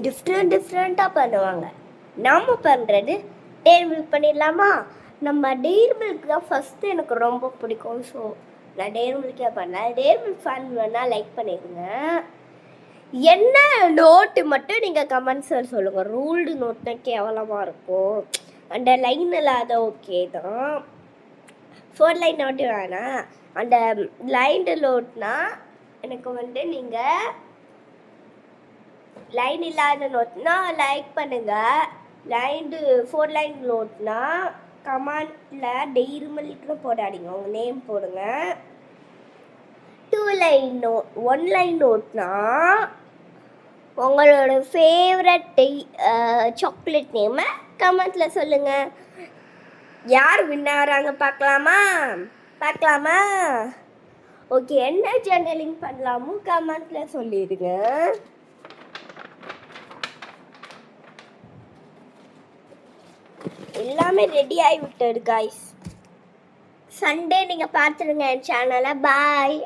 டிஃப்ரெண்ட்டாக பண்ணுவாங்க. நம்ம பண்ணுறது டெய்ரி மில்க் பண்ணிடலாமா? நம்ம டெய்ரி மில்க் தான் ஃபஸ்ட்டு எனக்கு ரொம்ப பிடிக்கும். ஸோ நான் டெய்ரி மில்கே பண்ணேன். டெய்ரி மில்க் ஃபன் வேணால் லைக் பண்ணிடுங்க. என்ன நோட்டு மட்டும் நீங்கள் கமெண்ட்ஸில் சொல்லுங்கள். ரூல்டு நோட்னா கேவலமாக இருக்கும். அந்த லைன் இல்லாத ஓகே தான். 4 லைன் நோட்டு வேணாம். அந்த லைன்டு நோட்னா எனக்கு நீங்கள் லைன் இல்லாத நோட்னா லைக் பண்ணுங்கள். லைன்டு 4 லைன் நோட்னா கமெண்டில் டெய்ரி மில்க்னு போடாதீங்க, உங்கள் நேம் போடுங்க. 2 லைன் நோட் 1 லைன் நோட்னா உங்களோட ஃபேவரட் சாக்லேட் நேமை கமெண்ட்டில் சொல்லுங்கள். யார் வின்னாராங்க பார்க்கலாமா? ஓகே, என்ன ஜர்னலிங் பண்ணலாமோ கமெண்ட்டில் சொல்லிடுங்க. எல்லாமே ரெடி ஆகி விட்டது காய்ஸ். சண்டே நீங்கள் பார்த்துருங்க என் சேனலை. பாய்.